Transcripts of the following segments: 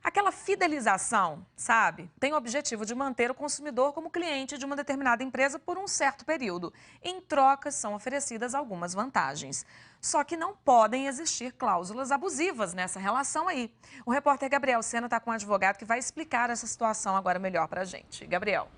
Aquela fidelização, sabe, tem o objetivo de manter o consumidor como cliente de uma determinada empresa por um certo período. Em troca, são oferecidas algumas vantagens. Só que não podem existir cláusulas abusivas nessa relação aí. O repórter Gabriel Sena está com um advogado que vai explicar essa situação agora melhor para a gente. Gabriel.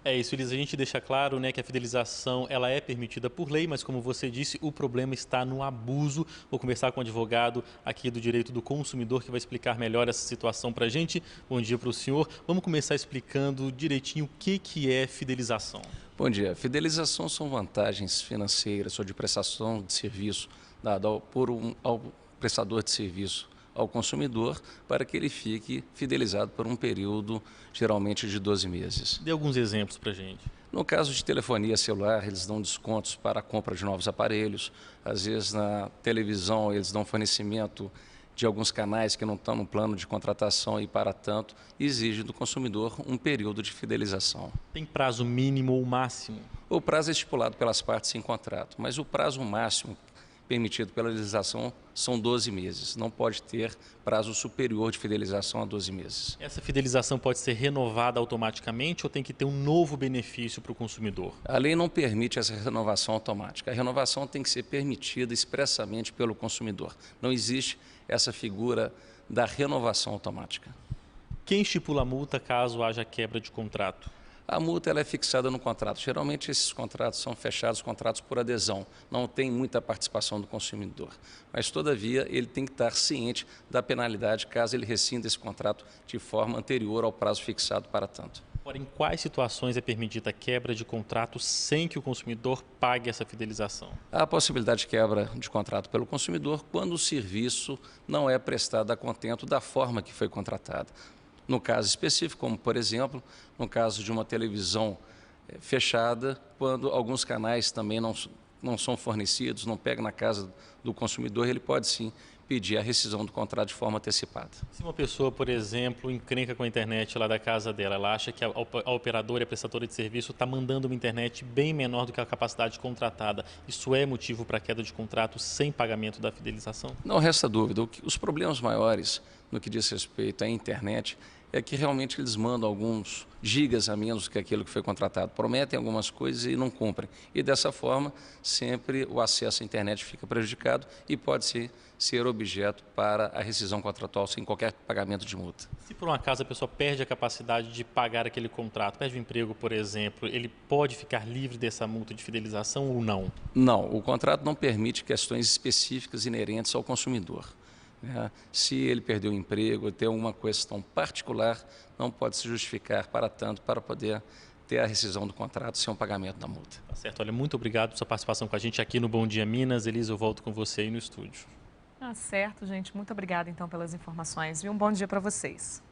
É isso, Elisa. A gente deixa claro, né, que a fidelização ela é permitida por lei, mas como você disse, o problema está no abuso. Vou conversar com o advogado aqui do direito do consumidor que vai explicar melhor essa situação para a gente. Bom dia para o senhor. Vamos começar explicando direitinho o que é fidelização. Bom dia. Fidelização são vantagens financeiras ou de prestação de serviço dada ao prestador de serviço ao consumidor para que ele fique fidelizado por um período geralmente de 12 meses. Dê alguns exemplos para a gente. No caso de telefonia celular, eles dão descontos para a compra de novos aparelhos. Às vezes na televisão eles dão fornecimento de alguns canais que não estão no plano de contratação e, para tanto, exigem do consumidor um período de fidelização. Tem prazo mínimo ou máximo? O prazo é estipulado pelas partes em contrato, mas o prazo máximo permitido pela legislação são 12 meses. Não pode ter prazo superior de fidelização a 12 meses. Essa fidelização pode ser renovada automaticamente ou tem que ter um novo benefício para o consumidor? A lei não permite essa renovação automática. A renovação tem que ser permitida expressamente pelo consumidor. Não existe essa figura da renovação automática. Quem estipula a multa caso haja quebra de contrato? A multa ela é fixada no contrato. Geralmente esses contratos são fechados, contratos por adesão. Não tem muita participação do consumidor. Mas, todavia, ele tem que estar ciente da penalidade caso ele rescinda esse contrato de forma anterior ao prazo fixado para tanto. Ora, em quais situações é permitida a quebra de contrato sem que o consumidor pague essa fidelização? Há a possibilidade de quebra de contrato pelo consumidor quando o serviço não é prestado a contento da forma que foi contratado. No caso específico, como por exemplo, no caso de uma televisão fechada, quando alguns canais também não são fornecidos, não pegam na casa do consumidor, ele pode sim pedir a rescisão do contrato de forma antecipada. Se uma pessoa, por exemplo, encrenca com a internet lá da casa dela, ela acha que a operadora e a prestadora de serviço está mandando uma internet bem menor do que a capacidade contratada, isso é motivo para queda de contrato sem pagamento da fidelização? Não resta dúvida, os problemas maiores no que diz respeito à internet é que realmente eles mandam alguns gigas a menos que aquilo que foi contratado. Prometem algumas coisas e não cumprem. E dessa forma, sempre o acesso à internet fica prejudicado e pode ser objeto para a rescisão contratual sem qualquer pagamento de multa. Se por um acaso a pessoa perde a capacidade de pagar aquele contrato, perde o emprego, por exemplo, ele pode ficar livre dessa multa de fidelização ou não? Não, o contrato não permite questões específicas inerentes ao consumidor. Se ele perdeu o emprego, tem alguma questão particular, não pode se justificar para tanto para poder ter a rescisão do contrato sem o pagamento da multa. Tá certo, olha, muito obrigado por sua participação com a gente aqui no Bom Dia Minas. Elisa, eu volto com você aí no estúdio. Tá certo, gente. Muito obrigada então pelas informações e um bom dia para vocês.